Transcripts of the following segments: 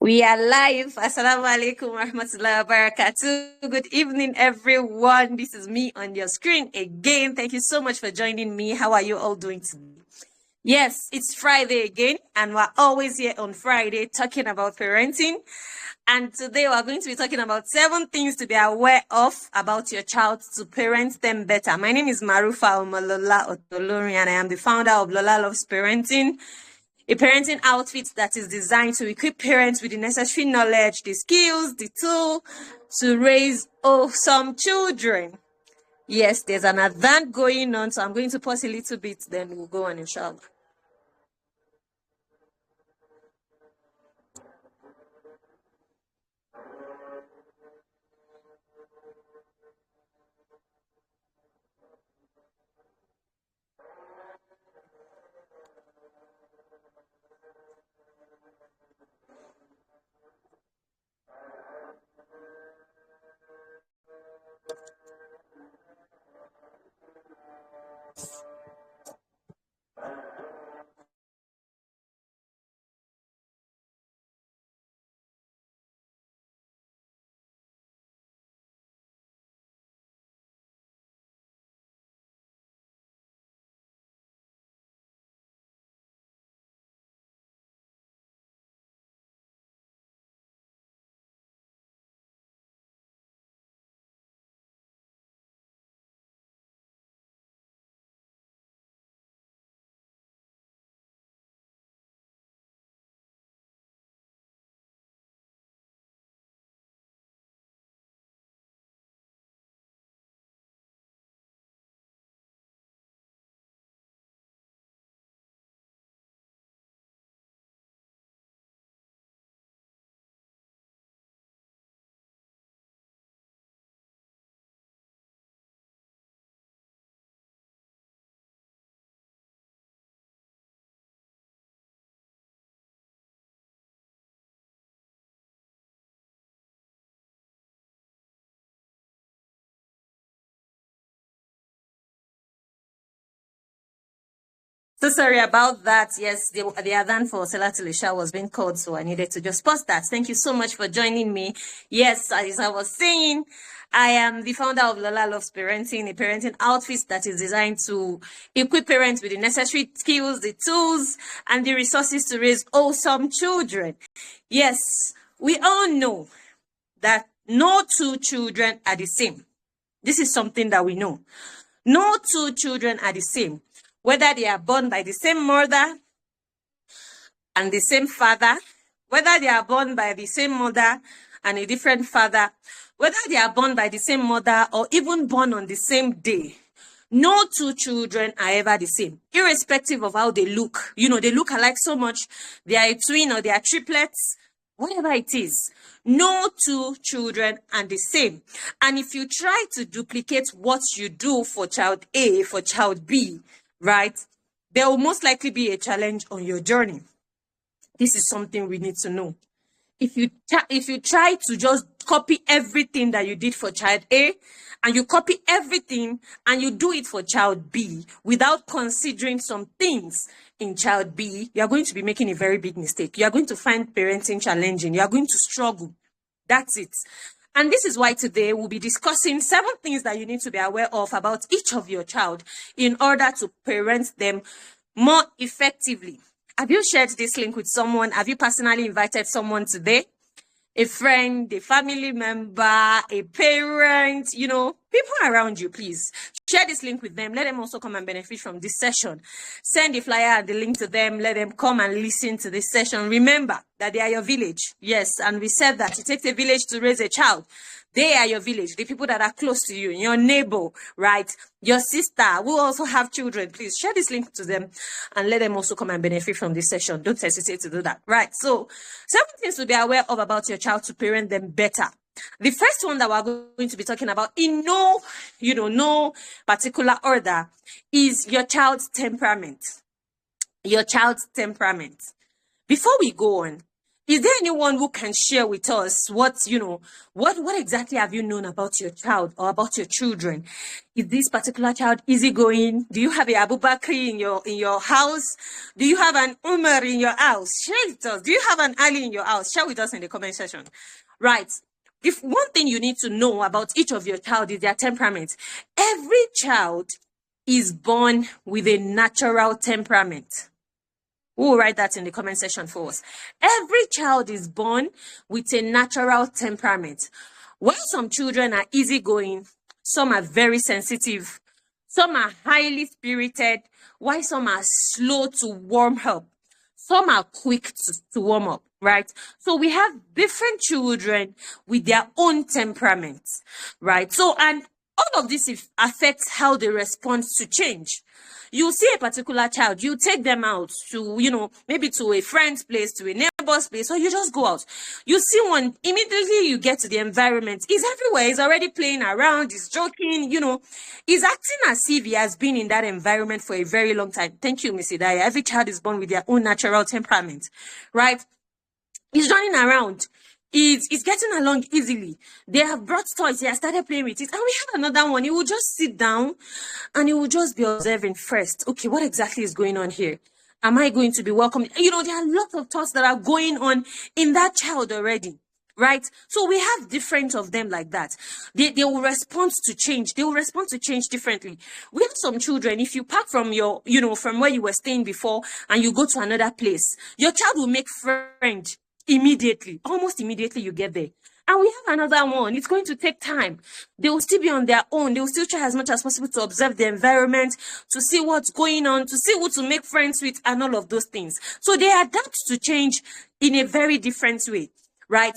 We are live. Assalamu alaikum wa rahmatullahi wa barakatuh. Good evening, everyone. This is me on your screen again. Thank you so much for joining me. How are you all doing today? Yes, it's Friday again, and we're always here on Friday talking about parenting. And today we're going to be talking about 7 things to be aware of about your child to parent them better. My name is Marufa Omolola Otolori, and I am the founder of Lola Loves Parenting, a parenting outfit that is designed to equip parents with the necessary knowledge, the skills, the tool to raise awesome children. Yes, there's an advance going on, so I'm going to pause a little bit, then we'll go on, inshallah. So sorry about that. Yes, the adhan for Salatul Isha was being called, so I needed to just pause that. Thank you so much for joining me. Yes, as I was saying, I am the founder of Lola Loves Parenting, a parenting outfit that is designed to equip parents with the necessary skills, the tools, and the resources to raise awesome children. Yes, we all know that no 2 children are the same. This is something that we know. No 2 children are the same. Whether they are born by the same mother and the same father, whether they are born by the same mother and a different father, whether they are born by the same mother or even born on the same day, no 2 children are ever the same, irrespective of how they look. You know, they look alike so much. They are a twin or they are triplets, whatever it is. No 2 children are the same. And if you try to duplicate what you do for child A, for child B, right, there will most likely be a challenge on your journey. This is something we need to know. If you try to just copy everything that you did for child A, and you copy everything and you do it for child B without considering some things in child B, you are going to be making a very big mistake. You are going to find parenting challenging. You are going to struggle. That's it. And this is why today we'll be discussing 7 things that you need to be aware of about each of your child in order to parent them more effectively. Have you shared this link with someone? Have you personally invited someone today? A friend, a family member, a parent, you know, people around you, please share this link with them. Let them also come and benefit from this session. Send the flyer and the link to them. Let them come and listen to this session. Remember that they are your village. Yes, and we said that it takes a village to raise a child. They are your village, the people that are close to you, your neighbor, right? Your sister who also have children. Please share this link to them and let them also come and benefit from this session. Don't hesitate to do that, right? So 7 things to be aware of about your child to parent them better. The first one that we're going to be talking about in no particular order is your child's temperament. Your child's temperament. Before we go on, Is there anyone who can share with us what, what exactly have you known about your child or about your children? Is this particular child easygoing? Do you have a Abubakar in your house? Do you have an Umar in your house? Share with us. Do you have an Ali in your house? Share with us in the comment section. Right. If one thing you need to know about each of your child is their temperament. Every child is born with a natural temperament. We'll write that in the comment section for us. Every child is born with a natural temperament. While some children are easygoing, some are very sensitive, some are highly spirited, while some are slow to warm up, some are quick to warm up, right? So we have different children with their own temperaments, right? So, and all of this affects how they respond to change. You see a particular child, you take them out to, maybe to a friend's place, to a neighbor's place, or you just go out. You see one, immediately you get to the environment. He's everywhere. He's already playing around. He's joking, He's acting as if he has been in that environment for a very long time. Thank you, Miss Idaya. Every child is born with their own natural temperament, right? He's running around. It's getting along easily. They have brought toys. He has started playing with it. And we have another one. He will just sit down and he will just be observing first. Okay, what exactly is going on here? Am I going to be welcomed? There are lots of thoughts that are going on in that child already, right? So we have different of them like that. They will respond to change. They will respond to change differently. We have some children, if you pack from from where you were staying before and you go to another place, your child will make friends immediately, almost immediately you get there. And we have another one. It's going to take time. They will still be on their own. They will still try as much as possible to observe the environment, to see what's going on, to see who to make friends with, and all of those things. So they adapt to change in a very different way, right?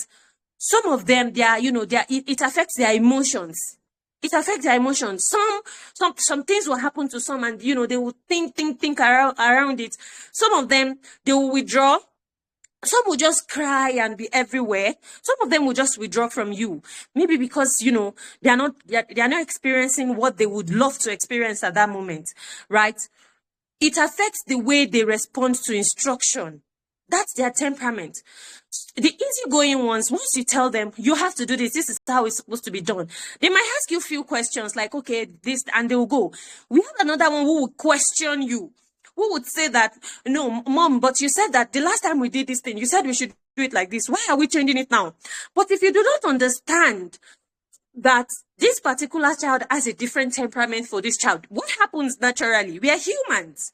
Some of them, it affects their emotions. It affects their emotions. Some things will happen to some, and they will think around it. Some of them, they will withdraw. Some will just cry and be everywhere. Some of them will just withdraw from you. Maybe because, they are not experiencing what they would love to experience at that moment, right? It affects the way they respond to instruction. That's their temperament. The easygoing ones, once you tell them, you have to do this, this is how it's supposed to be done. They might ask you a few questions like, okay, this, and they will go. We have another one who will question you. Who would say that, no, mom, but you said that the last time we did this thing, you said we should do it like this. Why are we changing it now? But if you do not understand that this particular child has a different temperament for this child, what happens naturally? We are humans.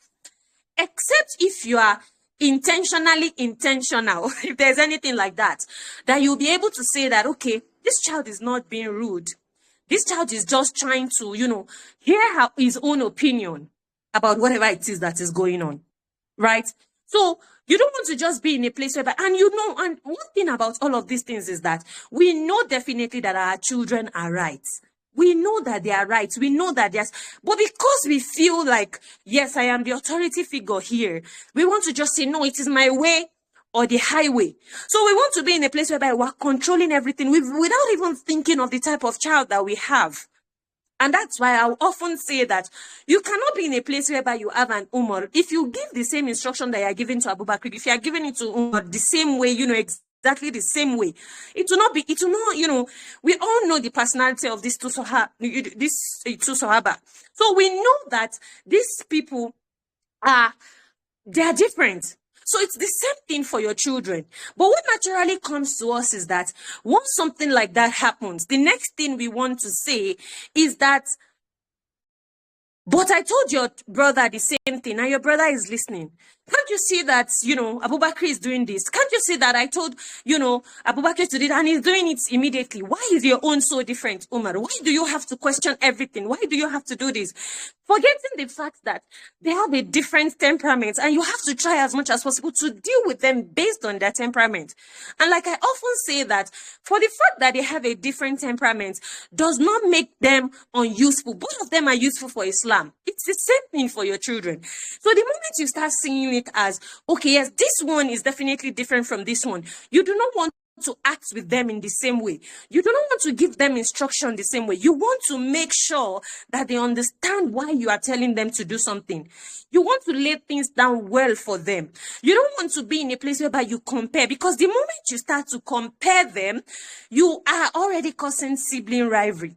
Except if you are intentionally intentional, if there's anything like that you'll be able to say that, okay, this child is not being rude. This child is just trying to, hear his own opinion about whatever it is that is going on, right? So you don't want to just be in a place where, and and one thing about all of these things is that we know definitely that our children are right. We know that they are right. We know that but because we feel like, yes, I am the authority figure here, we want to just say, no, it is my way or the highway. So we want to be in a place whereby we're controlling everything without even thinking of the type of child that we have. And that's why I often say that you cannot be in a place whereby you have an Umar. If you give the same instruction that you are giving to Abubakar, if you are giving it to Umar the same way, exactly the same way, it will not, we all know the personality of these two Sahaba. So we know that these people they are different. So it's the same thing for your children. But what naturally comes to us is that once something like that happens, the next thing we want to say is that, but I told your brother the same thing, and your brother is listening. Can't you see that, Abubakar is doing this? Can't you see that I told, Abubakar to do it and he's doing it immediately? Why is your own so different, Umar? Why do you have to question everything? Why do you have to do this? Forgetting the fact that they have a different temperament and you have to try as much as possible to deal with them based on their temperament. And like I often say that for the fact that they have a different temperament does not make them unuseful. Both of them are useful for Islam. It's the same thing for your children. So the moment you start seeing it as, okay, yes, this one is definitely different from this one, you do not want to act with them in the same way. You do not want to give them instruction the same way. You want to make sure that they understand why you are telling them to do something. You want to lay things down well for them. You don't want to be in a place whereby you compare, because the moment you start to compare them, you are already causing sibling rivalry.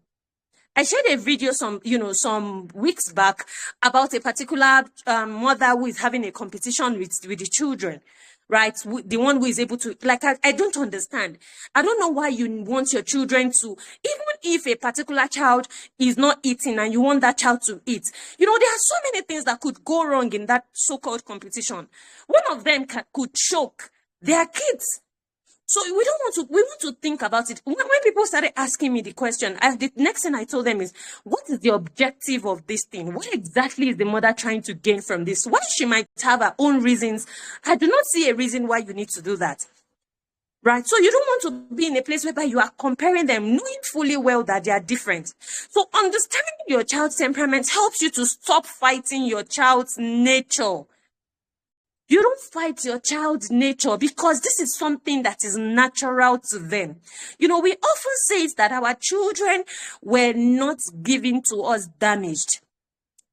I shared a video some weeks back about a particular mother who is having a competition with the children, right? The one who is able to, like, I don't understand. I don't know why you want your children to, even if a particular child is not eating and you want that child to eat. There are so many things that could go wrong in that so-called competition. One of them could choke their kids. So we want to think about it. When people started asking me the question, the next thing I told them is, what is the objective of this thing? What exactly is the mother trying to gain from this? Why she might have her own reasons. I do not see a reason why you need to do that. Right? So you don't want to be in a place whereby you are comparing them, knowing fully well that they are different. So understanding your child's temperament helps you to stop fighting your child's nature. You don't fight your child's nature, because this is something that is natural to them. We often say that our children were not given to us damaged.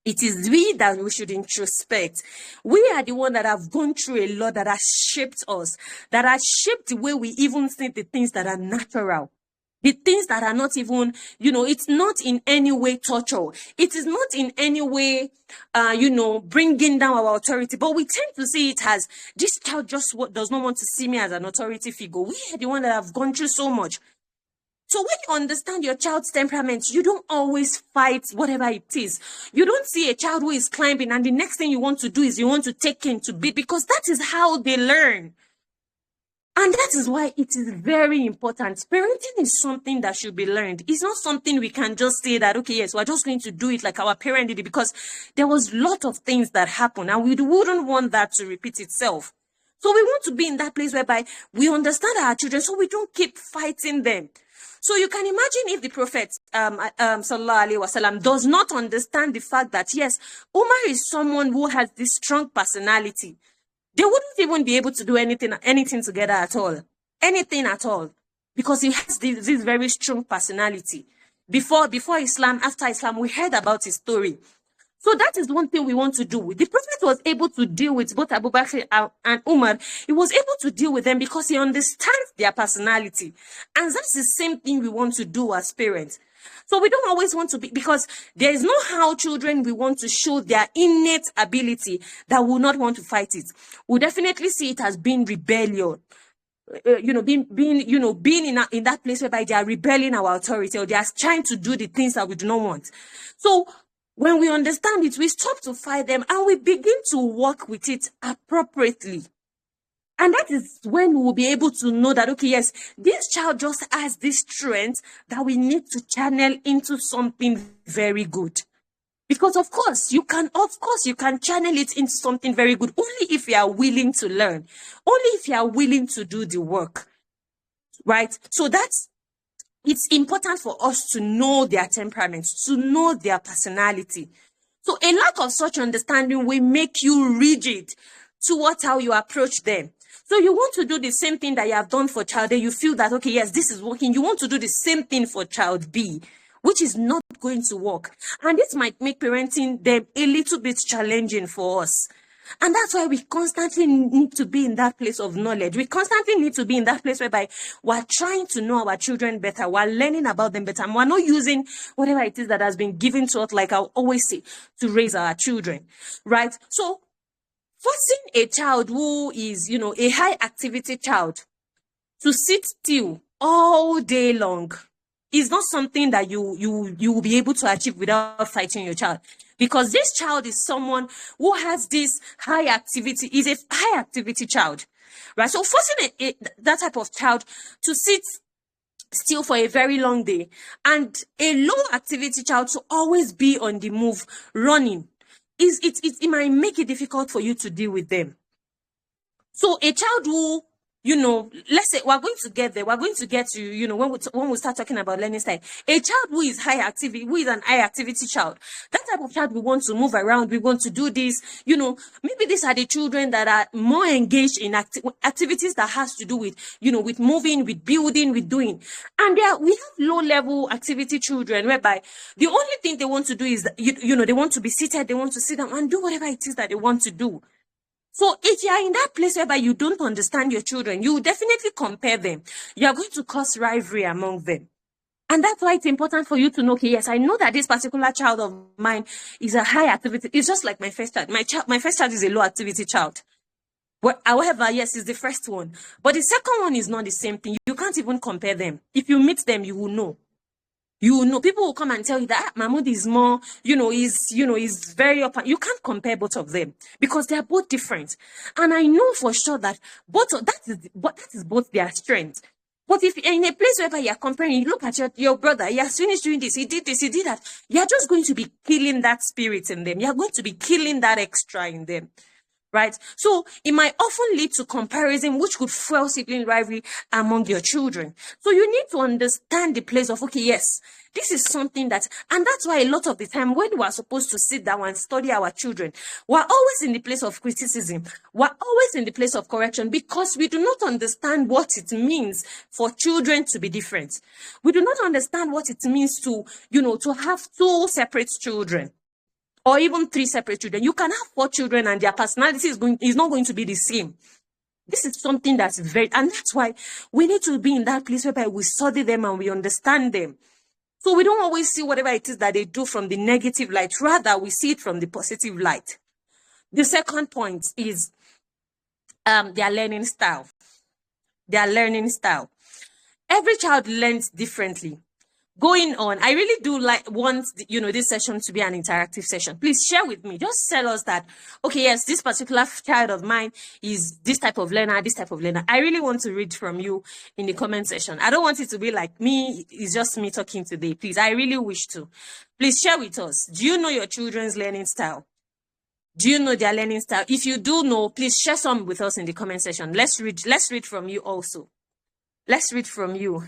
It is we that we should introspect. We are the one that have gone through a lot that has shaped us, that has shaped the way we even see the things that are natural. The things that are not even, it's not in any way torture. It is not in any way, bringing down our authority. But we tend to see it as, this child just does not want to see me as an authority figure. We are the one that have gone through so much. So when you understand your child's temperament, you don't always fight whatever it is. You don't see a child who is climbing and the next thing you want to do is you want to take him to beat, because that is how they learn. And that is why it is very important. Parenting is something that should be learned. It's not something we can just say that, okay, yes, we're just going to do it like our parent did it, because there was a lot of things that happened and we wouldn't want that to repeat itself. So we want to be in that place whereby we understand our children so we don't keep fighting them. So you can imagine if the Prophet Sallallahu Alaihi Wasallam does not understand the fact that, yes, Umar is someone who has this strong personality. They wouldn't even be able to do anything together at all. Anything at all. Because he has this very strong personality. Before Islam, after Islam, we heard about his story. So that is one thing we want to do. The Prophet was able to deal with both Abu Bakr and Umar. He was able to deal with them because he understands their personality. And that's the same thing we want to do as parents. So we don't always want to be, because there is no how children we want to show their innate ability that will not want to fight it. We'll definitely see it as being rebellion. Being in that place whereby they are rebelling our authority, or they are trying to do the things that we do not want. So when we understand it, we stop to fight them and we begin to work with it appropriately. And that is when we will be able to know that, okay, yes, this child just has this strength that we need to channel into something very good. Because of course you can channel it into something very good only if you are willing to learn, only if you are willing to do the work, right? So it's important for us to know their temperaments, to know their personality. So a lack of such understanding will make you rigid towards how you approach them. So you want to do the same thing that you have done for child A. You feel that, okay, yes, this is working. You want to do the same thing for child B, which is not going to work. And this might make parenting them a little bit challenging for us. And that's why we constantly need to be in that place of knowledge. We constantly need to be in that place whereby we're trying to know our children better. We're learning about them better. And we're not using whatever it is that has been given to us, like I always say, to raise our children, right? So forcing a child who is, a high activity child to sit still all day long is not something that you will be able to achieve without fighting your child. Because this child is someone who has this high activity, is a high activity child, right? So forcing that type of child to sit still for a very long day, and a low activity child to always be on the move, running, it might make it difficult for you to deal with them. So a child who let's say we're going to get there. We're going to get to, when we start talking about learning style, a child who is an high activity child, that type of child, we want to move around. We want to do this, maybe these are the children that are more engaged in activities that has to do with, with moving, with building, with doing. And we have low level activity children whereby the only thing they want to do is, they want to be seated. They want to sit down and do whatever it is that they want to do. So if you are in that place whereby you don't understand your children, you will definitely compare them. You are going to cause rivalry among them. And that's why it's important for you to know, okay, yes, I know that this particular child of mine is a high activity. It's just like my first child. My first child is a low activity child. But however, yes, it's the first one. But the second one is not the same thing. You can't even compare them. If you meet them, you will know. People will come and tell you that Mahmoud is more, is very up. You can't compare both of them because they are both different. And I know for sure that that is both their strength. But if you're in a place where you're comparing, you look at your brother, he has finished doing this, he did that, you're just going to be killing that spirit in them. You're going to be killing that extra in them. Right? So it might often lead to comparison, which could fuel sibling rivalry among your children. So you need to understand the place of, okay, yes, this is something and that's why a lot of the time when we are supposed to sit down and study our children, we're always in the place of criticism. We're always in the place of correction because we do not understand what it means for children to be different. We do not understand what it means to have two separate children. Or even 3 separate children. You can have 4 children and their personality is not going to be the same. This is something that's and that's why we need to be in that place whereby we study them and we understand them. So we don't always see whatever it is that they do from the negative light. Rather, we see it from the positive light. The second point is their learning style. Their learning style. Every child learns differently. Going on, I really do want this session to be an interactive session. Please share with me. Just tell us that, okay, yes, this particular child of mine is this type of learner, this type of learner. I really want to read from you in the comment section. I don't want it to be like me, it's just me talking today. Please, I really wish to. Please share with us. Do you know your children's learning style? Do you know their learning style? If you do know, please share some with us in the comment section. Let's read from you also. Let's read from you.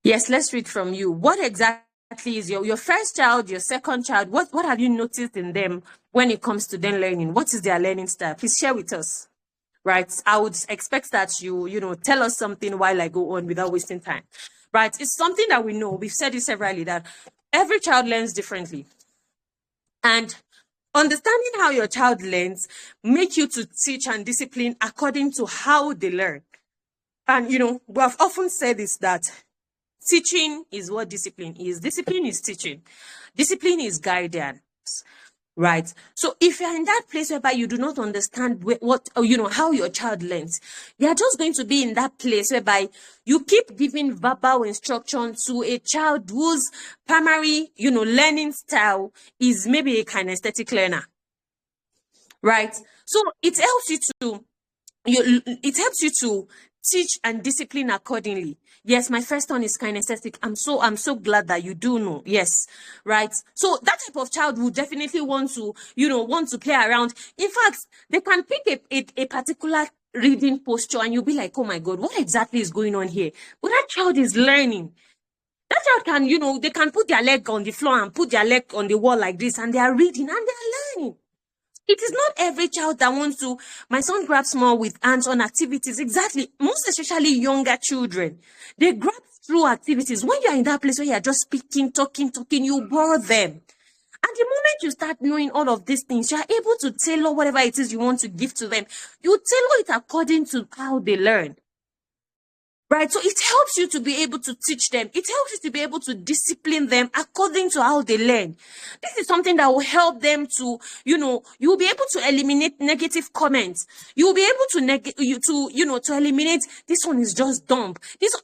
Yes, let's read from you. What exactly is your first child, your second child? What have you noticed in them when it comes to them learning? What is their learning style? Please share with us. Right? I would expect that you tell us something while I go on without wasting time. Right? It's something that we know. We've said it severally that every child learns differently. And understanding how your child learns make you to teach and discipline according to how they learn. And we have often said this, that teaching is what discipline is. Discipline is teaching. Discipline is guidance, right? So if you're in that place whereby you do not understand how your child learns, you're just going to be in that place whereby you keep giving verbal instruction to a child whose primary, learning style is maybe a kinesthetic learner, right? So it helps you to teach and discipline accordingly. Yes, my first one is kinesthetic. I'm so glad that you do know. Yes, right. So that type of child will definitely want to play around. In fact, they can pick a particular reading posture and you'll be like, oh my God, what exactly is going on here? But that child is learning. That child can, they can put their leg on the floor and put their leg on the wall like this and they are reading and they are learning. It is not every child that wants to. My son grabs more with hands-on activities. Exactly. Most especially younger children. They grab through activities. When you're in that place where you're just speaking, talking, you bore them. And the moment you start knowing all of these things, you're able to tailor whatever it is you want to give to them. You tailor it according to how they learn. Right, so it helps you to be able to teach them. It helps you to be able to discipline them according to how they learn. This is something that will help them to, you'll be able to eliminate negative comments. You'll be able to eliminate, this one is just dumb.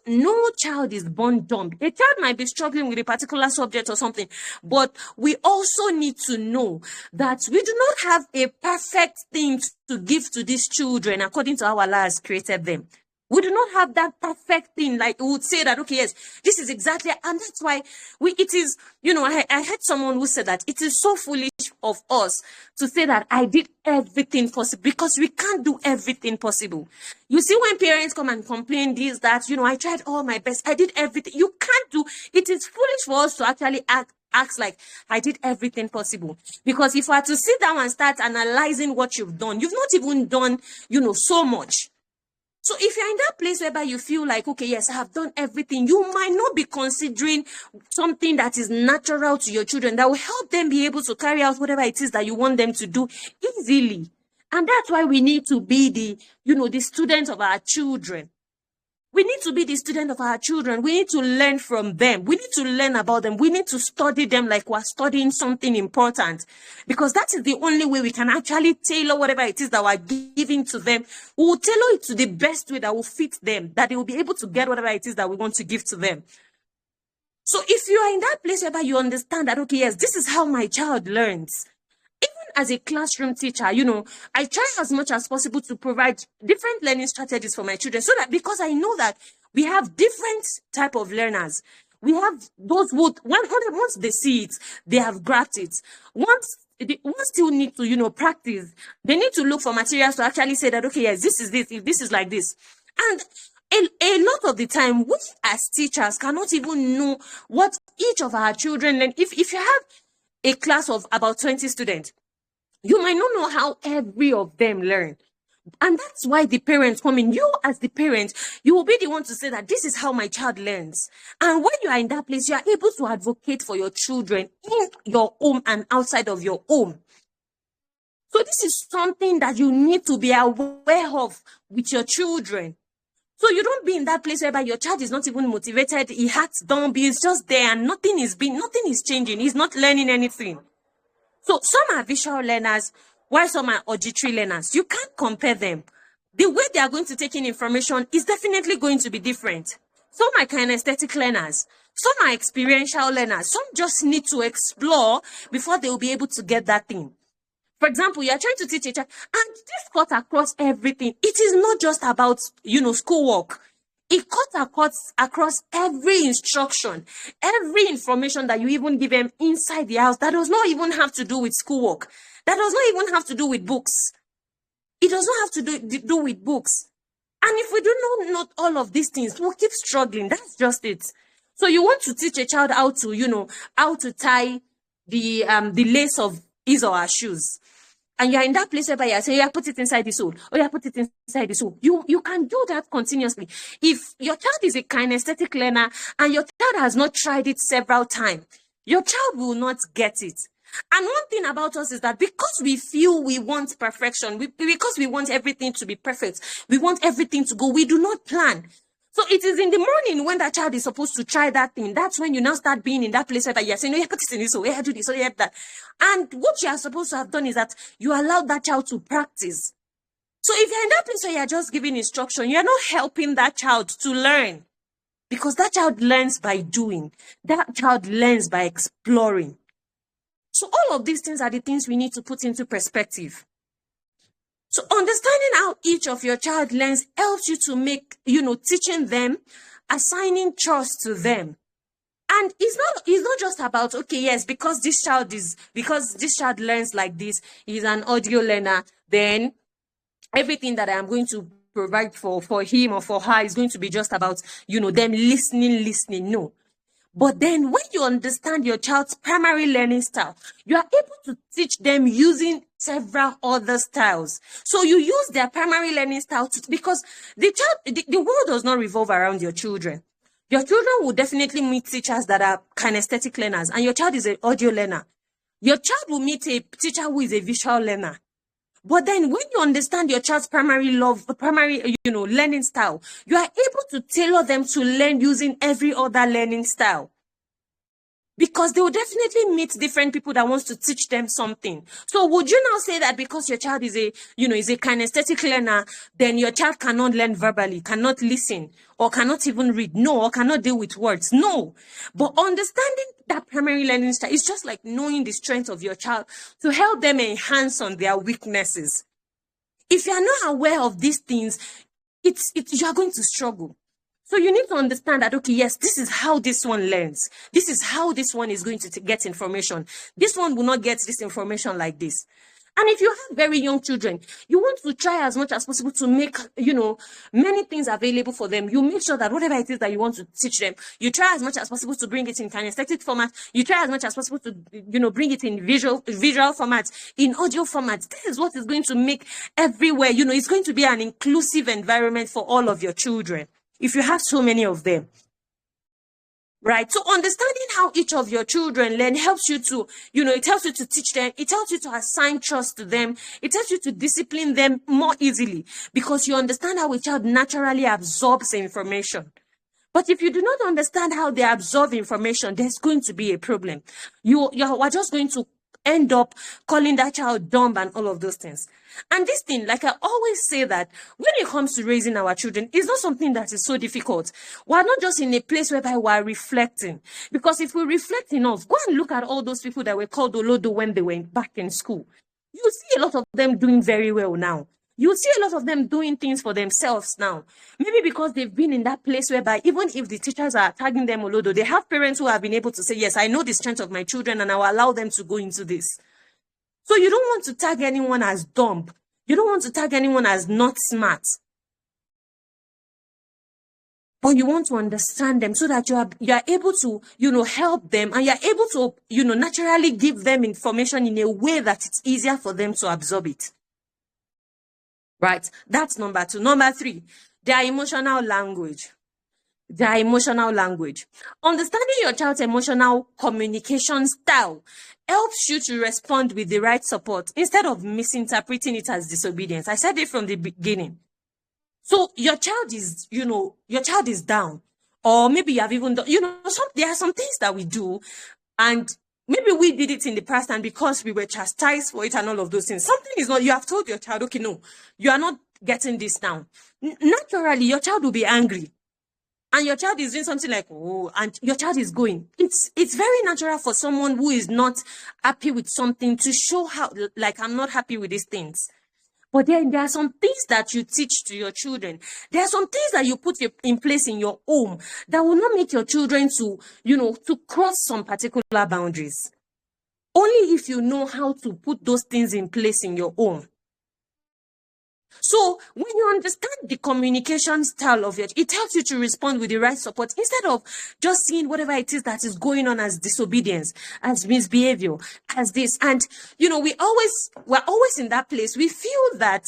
No child is born dumb. A child might be struggling with a particular subject or something, but we also need to know that we do not have a perfect thing to give to these children according to how Allah has created them. We do not have that perfect thing. Like we would say that, okay, yes, this is exactly, and that's why it is, I heard someone who said that it is so foolish of us to say that I did everything possible, because we can't do everything possible. You see, when parents come and complain this, that, I tried all my best, I did everything. You can't do, it is foolish for us to actually acts like I did everything possible. Because if I had to sit down and start analyzing what you've done, you've not even done, so much. So if you're in that place whereby you feel like, okay, yes, I have done everything, you might not be considering something that is natural to your children that will help them be able to carry out whatever it is that you want them to do easily. And that's why we need to be the students of our children. We need to be the student of our children. We need to learn from them. We need to learn about them. We need to study them like we're studying something important, because that is the only way we can actually tailor whatever it is that we're giving to them. We will tailor it to the best way that will fit them, that they will be able to get whatever it is that we want to give to them. So if you are in that place whereby you understand that, okay, yes, this is how my child learns. As a classroom teacher, I try as much as possible to provide different learning strategies for my children, so that, because I know that we have different type of learners. We have those who, once they see it, they have grasped it. Once still need to, practice, they need to look for materials to actually say that, okay, yes, this is this, if this is like this. And a lot of the time, we as teachers cannot even know what each of our children learn. If you have a class of about 20 students, you might not know how every of them learn. And that's why the parents come in. You as the parent, you will be the one to say that this is how my child learns. And when you are in that place, you are able to advocate for your children in your home and outside of your home. So this is something that you need to be aware of with your children. So you don't be in that place whereby your child is not even motivated. He has done, he's just there and nothing is changing. He's not learning anything. So some are visual learners, while some are auditory learners. You can't compare them. The way they are going to take in information is definitely going to be different. Some are kinesthetic learners. Some are experiential learners. Some just need to explore before they will be able to get that thing. For example, you are trying to teach a child, and this cuts across everything. It is not just about, schoolwork. It cuts across every instruction, every information that you even give them inside the house. That does not even have to do with schoolwork. That does not even have to do with books. It does not have to do with books. And if we do not know all of these things, we'll keep struggling. That's just it. So you want to teach a child how to tie the lace of his or her shoes. And you're in that place whereby you're saying, put it inside the hole. Put it inside the hole. You can do that continuously. If your child is a kinesthetic learner and your child has not tried it several times, your child will not get it. And one thing about us is that because we feel we want perfection, because we want everything to be perfect, we want everything to go, we do not plan. So it is in the morning when that child is supposed to try that thing. That's when you now start being in that place where you're saying, put this in this, do this, that. And what you are supposed to have done is that you allowed that child to practice. So if you're in that place where you're just giving instruction, you're not helping that child to learn. Because that child learns by doing. That child learns by exploring. So all of these things are the things we need to put into perspective. So understanding how each of your child learns helps you to make, teaching them, assigning trust to them. And it's not just about, okay, yes, because this child learns like this, he's an audio learner, then everything that I'm going to provide for him or for her is going to be just about, them listening. No. But then when you understand your child's primary learning style, you are able to teach them using several other styles. So you use their primary learning style because the world does not revolve around your children. Your children will definitely meet teachers that are kinesthetic learners, and your child is an audio learner. Your child will meet a teacher who is a visual learner. But then when you understand your child's primary learning style, you are able to tailor them to learn using every other learning style. Because they will definitely meet different people that wants to teach them something. So would you now say that because your child is a kinesthetic learner, then your child cannot learn verbally, cannot listen, or cannot even read? No, or cannot deal with words? No. But understanding that primary learning style is just like knowing the strength of your child to help them enhance on their weaknesses. If you are not aware of these things, you are going to struggle. So you need to understand that, okay, yes, this is how this one learns. This is how this one is going to get information. This one will not get this information like this. And if you have very young children, you want to try as much as possible to make, many things available for them. You make sure that whatever it is that you want to teach them, you try as much as possible to bring it in kinesthetic format. You try as much as possible to, bring it in visual format, in audio format. This is what is going to make everywhere, it's going to be an inclusive environment for all of your children. If you have so many of them. Right. So understanding how each of your children learn helps you to, it helps you to teach them. It helps you to assign trust to them. It helps you to discipline them more easily because you understand how a child naturally absorbs information. But if you do not understand how they absorb information, there's going to be a problem. You are just going to end up calling that child dumb and all of those things. And this thing, like I always say, that when it comes to raising our children, it's not something that is so difficult. We're not just in a place whereby we're reflecting. Because if we reflect enough, go and look at all those people that were called Olodo when they were back in school. You see a lot of them doing very well now. You see a lot of them doing things for themselves now. Maybe because they've been in that place whereby even if the teachers are tagging them Olodo, they have parents who have been able to say, yes, I know the strength of my children and I will allow them to go into this. So you don't want to tag anyone as dumb. You don't want to tag anyone as not smart. But you want to understand them so that you are able to, help them, and you're able to, naturally give them information in a way that it's easier for them to absorb it. Right? That's number 2. Number 3, their emotional language. Their emotional language. Understanding your child's emotional communication style helps you to respond with the right support instead of misinterpreting it as disobedience. I said it from the beginning. So your child is, down, or maybe you have even done, there are some things that we do, and maybe we did it in the past, and because we were chastised for it and all of those things, something is not, you have told your child, okay, no, you are not getting this down. Naturally, your child will be angry. And your child is doing something like, oh, and your child is going. It's very natural for someone who is not happy with something to show how, like, I'm not happy with these things. But then there are some things that you teach to your children. There are some things that you put in place in your home that will not make your children to, to cross some particular boundaries. Only if you know how to put those things in place in your home. So when you understand the communication style of it helps you to respond with the right support instead of just seeing whatever it is that is going on as disobedience, as misbehavior, as this. And, we're always in that place. We feel that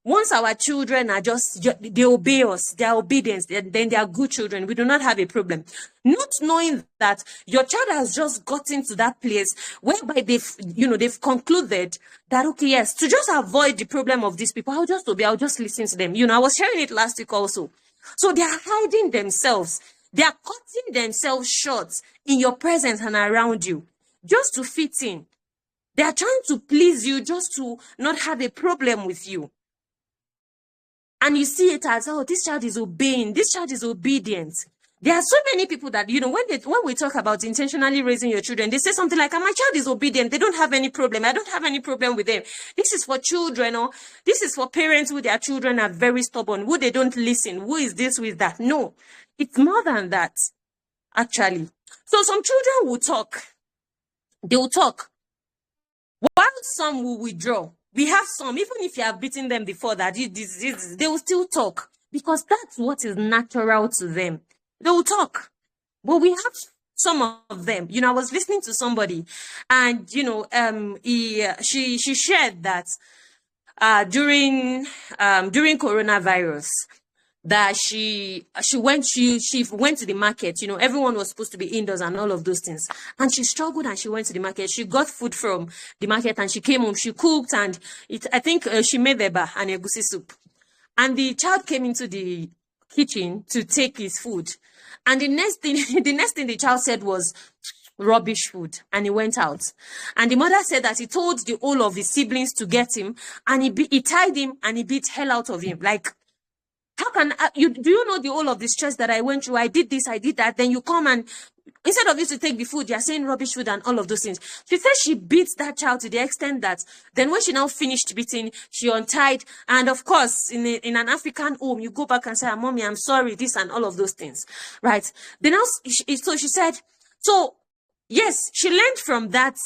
once our children are they obey us, they are obedient, then they are good children. We do not have a problem. Not knowing that your child has just gotten to that place whereby they've concluded that, okay, yes, to just avoid the problem of these people, I'll just obey, I'll just listen to them. I was sharing it last week also. So they are hiding themselves. They are cutting themselves short in your presence and around you just to fit in. They are trying to please you just to not have a problem with you. And you see it as, oh, this child is obeying, this child is obedient. There are so many people that, when we talk about intentionally raising your children, they say something like, my child is obedient, they don't have any problem, I don't have any problem with them. This is for children, or this is for parents who their children are very stubborn, who they don't listen, who is this, who is that. No, it's more than that, actually. So some children will talk. They will talk, while some will withdraw. We have some, even if you have beaten them before that, they will still talk because that's what is natural to them. They will talk. But we have some of them. I was listening to somebody and, she shared that during coronavirus, that she went to the market. Everyone was supposed to be indoors and all of those things, and she struggled and she went to the market. She got food from the market and she came home, she cooked, and I think she made eba and egusi soup, and the child came into the kitchen to take his food, and the next thing the child said was rubbish food, and he went out. And the mother said that he told the whole of his siblings to get him, and he tied him and he beat hell out of him, like How can do you know the whole of the stress that I went through? I did this, I did that. Then you come and instead of you to take the food, you're saying rubbish food and all of those things. She said she beat that child to the extent that then when she now finished beating, she untied. And of course, in an African home, you go back and say, Mommy, I'm sorry, this and all of those things, right? Then so she said, so yes, she learned from that,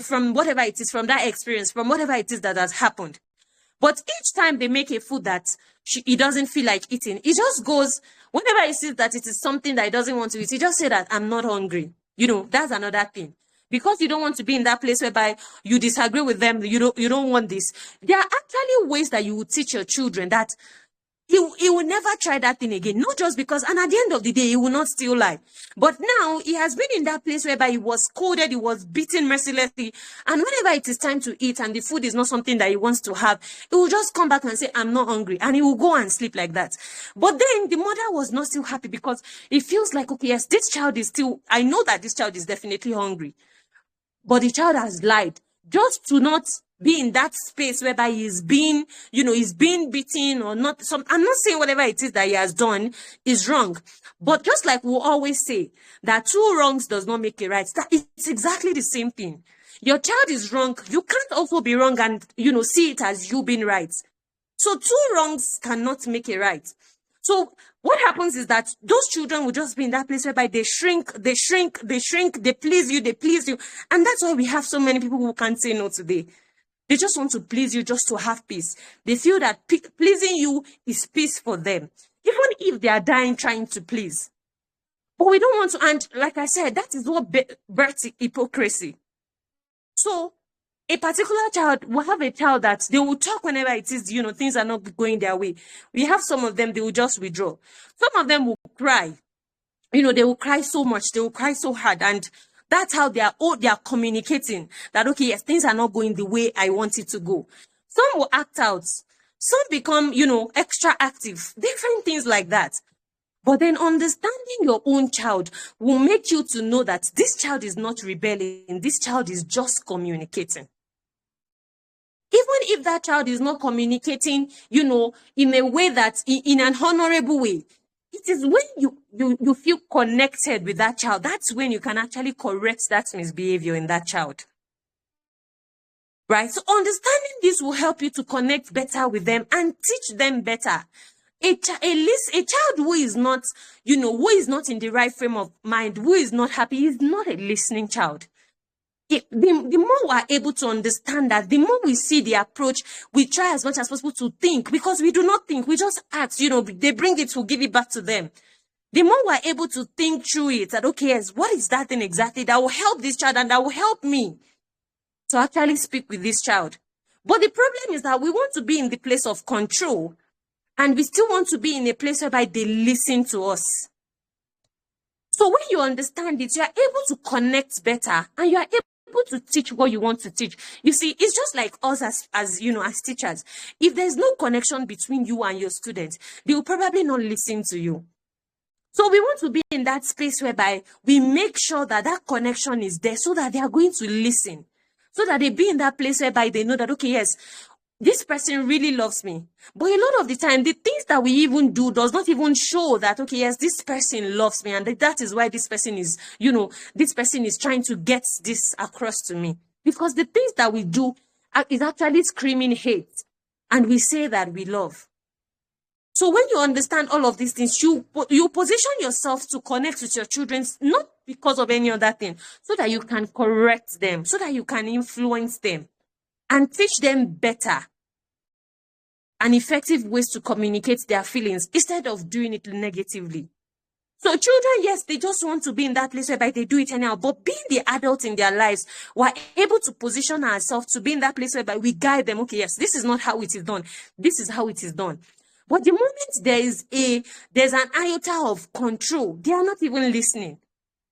from whatever it is, from that experience, from whatever it is that has happened. But each time they make a food that he doesn't feel like eating, he just goes, whenever he sees that it is something that he doesn't want to eat, he just say that, I'm not hungry. You know, that's another thing. Because you don't want to be in that place whereby you disagree with them, you don't want this. There are actually ways that you would teach your children that he will never try that thing again. Not just because, and at the end of the day, he will not still lie. But now he has been in that place whereby he was scolded, he was beaten mercilessly. And whenever it is time to eat and the food is not something that he wants to have, he will just come back and say, I'm not hungry. And he will go and sleep like that. But then the mother was not still happy because it feels like, okay, yes, this child is still, I know that this child is definitely hungry. But the child has lied just to not be in that space whereby he's being beaten or not. I'm not saying whatever it is that he has done is wrong. But just like we always say that 2 wrongs does not make a right. It's exactly the same thing. Your child is wrong. You can't also be wrong and, see it as you being right. So 2 wrongs cannot make a right. So what happens is that those children will just be in that place whereby they shrink, they please you. And that's why we have so many people who can't say no today. They just want to please you just to have peace. They feel that pleasing you is peace for them, even if they are dying trying to please. But we don't want to, and like I said, that is what births hypocrisy. So a particular child will have a child that they will talk whenever it is, things are not going their way. We have some of them, they will just withdraw. Some of them will cry. They will cry so much. They will cry so hard. And that's how they are communicating that, okay, yes, things are not going the way I want it to go. Some will act out. Some become, extra active. Different things like that. But then understanding your own child will make you to know that this child is not rebelling. This child is just communicating. Even if that child is not communicating, in a way that, in an honorable way, it is when you feel connected with that child, that's when you can actually correct that misbehavior in that child. Right? So understanding this will help you to connect better with them and teach them better. A child who is not, who is not in the right frame of mind, who is not happy, is not a listening child. The more we are able to understand that, the more we see the approach, we try as much as possible to think, because we do not think, we just act, they bring it, we'll give it back to them. The more we're able to think through it, that, okay, yes, what is that thing exactly that will help this child and that will help me to actually speak with this child? But the problem is that we want to be in the place of control, and we still want to be in a place whereby they listen to us. So when you understand it, you are able to connect better, and you are able to teach what you want to teach. You see, it's just like us as teachers. If there's no connection between you and your students, they will probably not listen to you. So we want to be in that space whereby we make sure that that connection is there, so that they are going to listen, so that they be in that place whereby they know that, okay, yes, this person really loves me. But a lot of the time, the things that we even do does not even show that, okay, yes, this person loves me. And that is why this person is, this person is trying to get this across to me. Because the things that we do is actually screaming hate. And we say that we love. So when you understand all of these things, you position yourself to connect with your children, not because of any other thing, so that you can correct them, so that you can influence them and teach them better and effective ways to communicate their feelings instead of doing it negatively. So children, yes, they just want to be in that place whereby they do it anyhow, but being the adults in their lives, we're able to position ourselves to be in that place whereby we guide them. Okay, yes, this is not how it is done. This is how it is done. But the moment there's an iota of control, they are not even listening.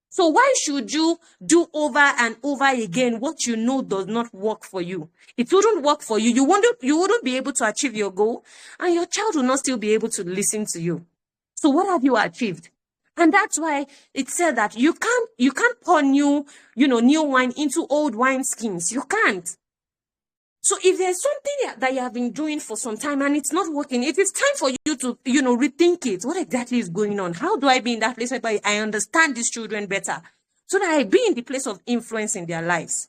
So why should you do over and over again what you know does not work for you? It wouldn't work for you. You wouldn't be able to achieve your goal, and your child will not still be able to listen to you. So what have you achieved? And that's why it said that you can't pour new wine into old wine skins. You can't. So if there's something that you have been doing for some time and it's not working, it is time for you to, rethink it. What exactly is going on? How do I be in that place where I understand these children better so that I be in the place of influence in their lives?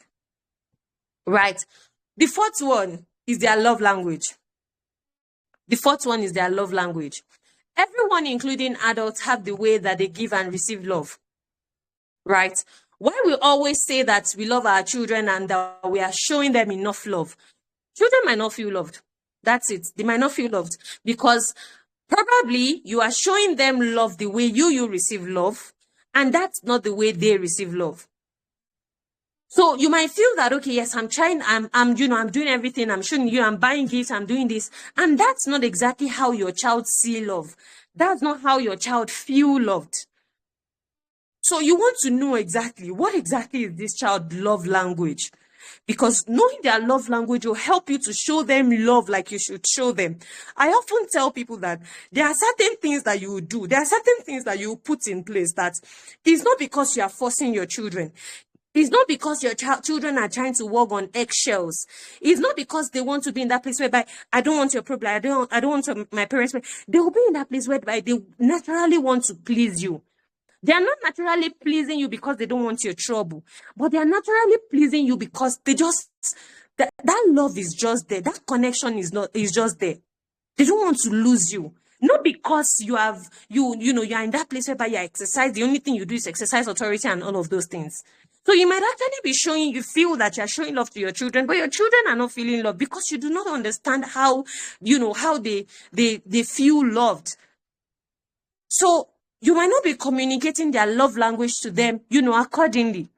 Right. The fourth one is their love language. The fourth one is their love language. Everyone, including adults, have the way that they give and receive love. Right? Why we always say that we love our children and that we are showing them enough love. Children might not feel loved. That's it. They might not feel loved because probably you are showing them love the way you receive love, and that's not the way they receive love. So you might feel that, okay, yes, I'm trying, I'm doing everything, I'm showing you, I'm buying gifts, I'm doing this. And that's not exactly how your child see love. That's not how your child feel loved. So you want to know exactly, what exactly is this child's love language? Because knowing their love language will help you to show them love like you should show them. I often tell people that there are certain things that you do, there are certain things that you put in place that is not because you are forcing your children. It's not because your children are trying to walk on eggshells. It's not because they want to be in that place whereby I don't want your problem. I don't want my parents. They will be in that place whereby they naturally want to please you. They are not naturally pleasing you because they don't want your trouble, but they are naturally pleasing you because they just that love is just there. That connection is just there. They don't want to lose you. Not because you are in that place whereby you exercise. The only thing you do is exercise authority and all of those things. So you might actually you feel that you're showing love to your children, but your children are not feeling love because you do not understand how they feel loved. So you might not be communicating their love language to them, accordingly.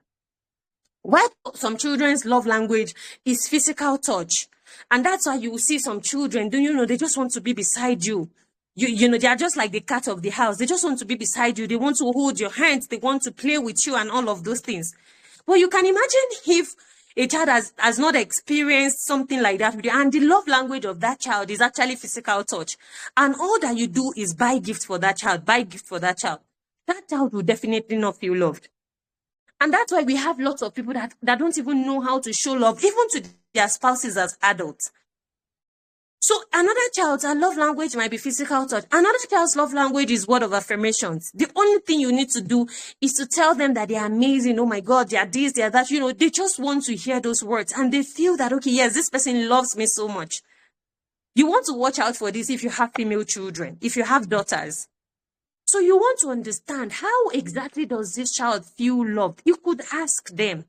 While some children's love language is physical touch. And that's why you will see some children, they just want to be beside you. They are just like the cat of the house. They just want to be beside you. They want to hold your hands. They want to play with you and all of those things. Well, you can imagine if a child has not experienced something like that with you, and the love language of that child is actually physical touch. And all that you do is buy gifts for that child, That child will definitely not feel loved. And that's why we have lots of people that don't even know how to show love, even to their spouses as adults. So another child's love language might be physical touch. Another child's love language is word of affirmations. The only thing you need to do is to tell them that they are amazing. Oh my God, they are this, they are that. They just want to hear those words. And they feel that, okay, yes, this person loves me so much. You want to watch out for this if you have female children, if you have daughters. So you want to understand how exactly does this child feel loved? You could ask them.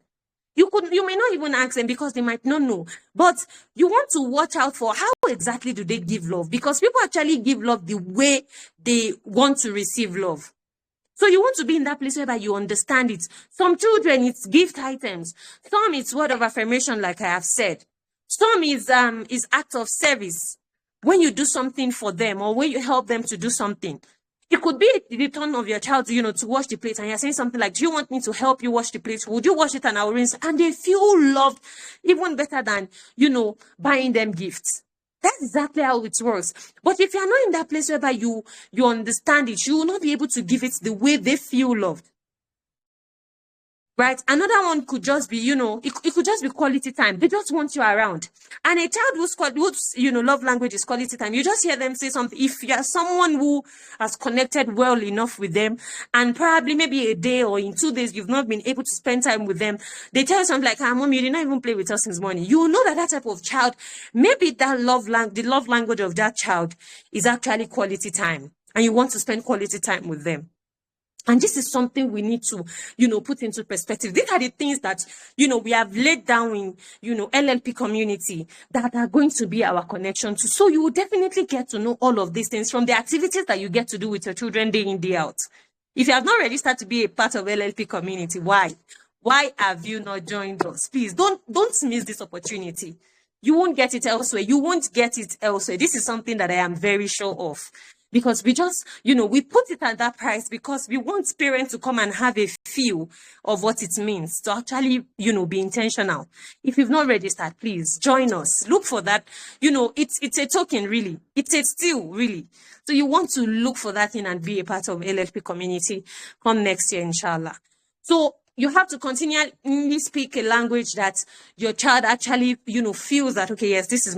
You may not even ask them because they might not know. But you want to watch out for how exactly do they give love? Because people actually give love the way they want to receive love. So you want to be in that place whereby you understand it. Some children, it's gift items. Some it's word of affirmation, like I have said. Some is act of service. When you do something for them or when you help them to do something. It could be the turn of your child, to wash the plate, and you're saying something like, do you want me to help you wash the plate? Would you wash it and I'll rinse? And they feel loved even better than, buying them gifts. That's exactly how it works. But if you're not in that place whereby you understand it, you will not be able to give it the way they feel loved. Right? Another one could just be, it could just be quality time. They just want you around. And a child whose love language is quality time, you just hear them say something. If you're someone who has connected well enough with them, and probably maybe a day or in 2 days, you've not been able to spend time with them, they tell you something like, Mom, you did not even play with us since morning. You will know that type of child, maybe the love language of that child is actually quality time. And you want to spend quality time with them. And this is something we need to, put into perspective. These are the things that, we have laid down in, LLP community that are going to be our connection to. So you will definitely get to know all of these things from the activities that you get to do with your children day in, day out. If you have not registered to be a part of LLP community, why? Why have you not joined us? Please don't miss this opportunity. You won't get it elsewhere. This is something that I am very sure of. Because we just, we put it at that price because we want parents to come and have a feel of what it means to actually, be intentional. If you've not registered, please join us. Look for that. It's a token, really. It's a steal, really. So you want to look for that thing and be a part of LLP community come next year, inshallah. So You have to continually speak a language that your child actually, feels that, okay, yes, this is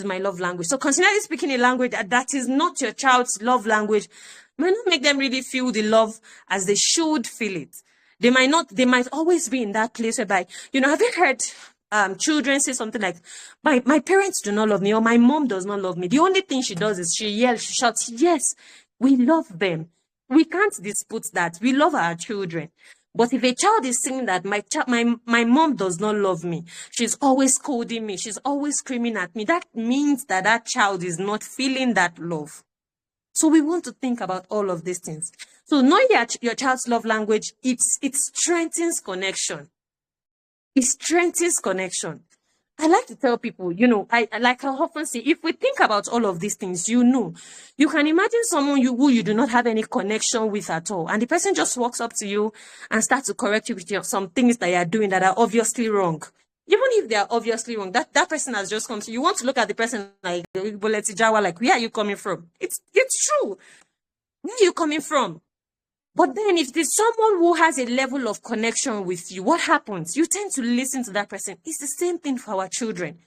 my love language. So continually speaking a language that is not your child's love language might not make them really feel the love as they should feel it. They might always be in that place whereby, have you heard children say something like, my parents do not love me, or my mom does not love me. The only thing she does is she yells, she shouts. Yes, we love them. We can't dispute that. We love our children. But if a child is saying that my mom does not love me, she's always scolding me, she's always screaming at me, that means that child is not feeling that love. So we want to think about all of these things. So knowing your child's love language, it strengthens connection. It strengthens connection. I like to tell people, I often say, if we think about all of these things, you can imagine someone who you do not have any connection with at all. And the person just walks up to you and starts to correct you with some things that you are doing that are obviously wrong. Even if they are obviously wrong, that person has just come to you. You want to look at the person like, where are you coming from? It's true. Where are you coming from? But then if there's someone who has a level of connection with you, what happens? You tend to listen to that person. It's the same thing for our children.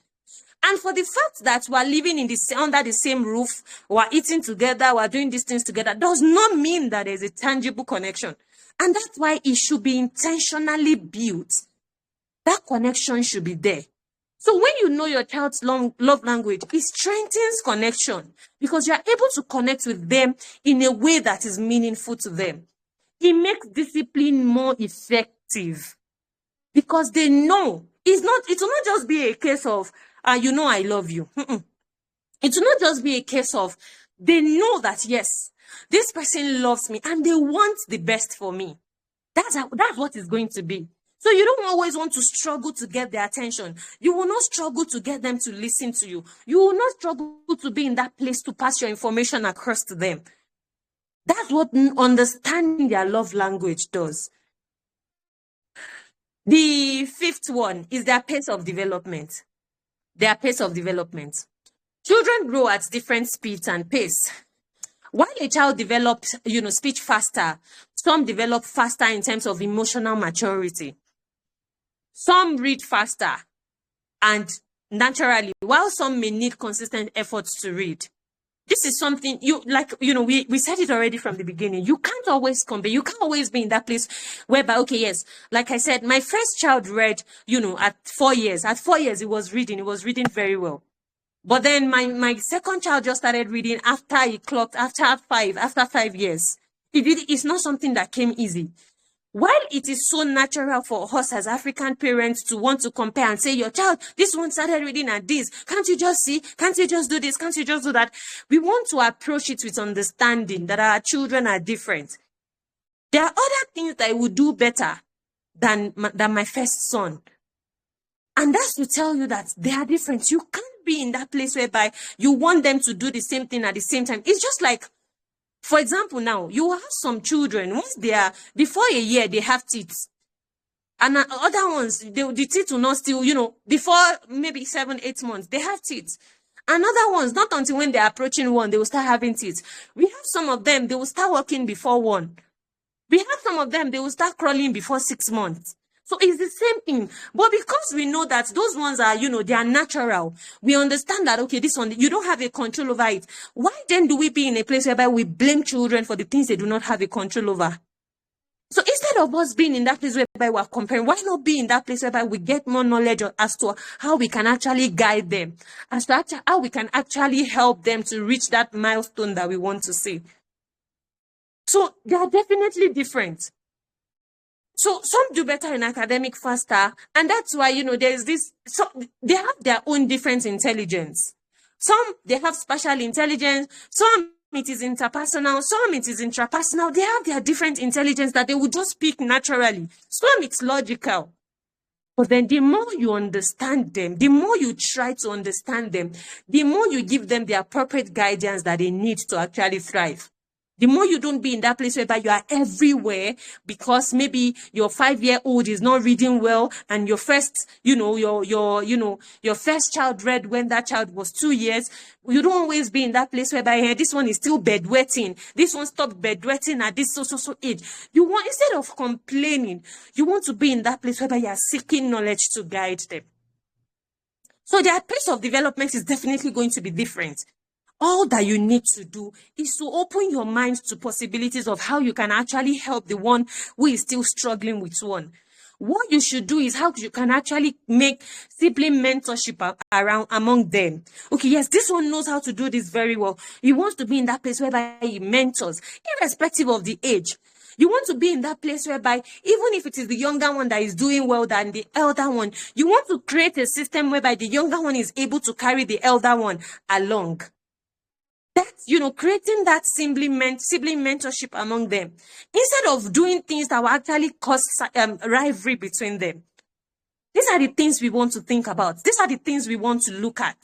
And for the fact that we're living under the same roof, we're eating together, we're doing these things together, does not mean that there's a tangible connection. And that's why it should be intentionally built. That connection should be there. So when you know your child's love language, it strengthens connection because you're able to connect with them in a way that is meaningful to them. It makes discipline more effective because they know it will not just be a case of, I love you. It will not just be a case of, they know that, yes, this person loves me and they want the best for me. That's what it's going to be. So you don't always want to struggle to get their attention. You will not struggle to get them to listen to you. You will not struggle to be in that place to pass your information across to them. That's what understanding their love language does. The fifth one is their pace of development. Their pace of development. Children grow at different speeds and pace. While a child develops, speech faster, some develop faster in terms of emotional maturity. Some read faster and naturally, while some may need consistent efforts to read. This is something we said it already from the beginning. You can't always compare. You can't always be in that place whereby, okay, yes, like I said, my first child read, at 4 years. At 4 years, he was reading very well. But then my second child just started reading after 5 years. It's not something that came easy. While it is so natural for us as African parents to want to compare and say, your child, this one started reading at this. Can't you just see? Can't you just do this? Can't you just do that? We want to approach it with understanding that our children are different. There are other things that I would do better than my first son. And that's to tell you that they are different. You can't be in that place whereby you want them to do the same thing at the same time. It's just like, for example, now, you have some children, once before a year, they have teeth. And other ones, the teeth will not still, before maybe 7-8 months, they have teeth. And other ones, not until when they're approaching 1, they will start having teeth. We have some of them, they will start walking before 1. We have some of them, they will start crawling before 6 months. So it's the same thing. But because we know that those ones are, they are natural, we understand that, okay, this one, you don't have a control over it. Why then do we be in a place whereby we blame children for the things they do not have a control over? So instead of us being in that place whereby we're comparing, why not be in that place whereby we get more knowledge as to how we can actually guide them, as to how we can actually help them to reach that milestone that we want to see? So they are definitely different. So some do better in academic faster, and that's why, there's this, so they have their own different intelligence. Some, they have spatial intelligence, some it is interpersonal, some it is intrapersonal. They have their different intelligence that they would just speak naturally. Some it's logical. But then the more you understand them, the more you try to understand them, the more you give them the appropriate guidance that they need to actually thrive. The more you don't be in that place whereby you are everywhere because maybe your 5-year-old is not reading well and your first, your first child read when that child was 2 years. You don't always be in that place whereby, hey, this one is still bedwetting. This one stopped bedwetting at this so age. You want, instead of complaining, you want to be in that place whereby you are seeking knowledge to guide them. So their pace of development is definitely going to be different. All that you need to do is to open your mind to possibilities of how you can actually help the one who is still struggling with one. What you should do is how you can actually make sibling mentorship around among them. Okay, yes, this one knows how to do this very well. You want to be in that place whereby he mentors, irrespective of the age. You want to be in that place whereby, even if it is the younger one that is doing well than the elder one, you want to create a system whereby the younger one is able to carry the elder one along. That's, creating that sibling mentorship among them, instead of doing things that will actually cause rivalry between them. These are the things we want to think about. These are the things we want to look at.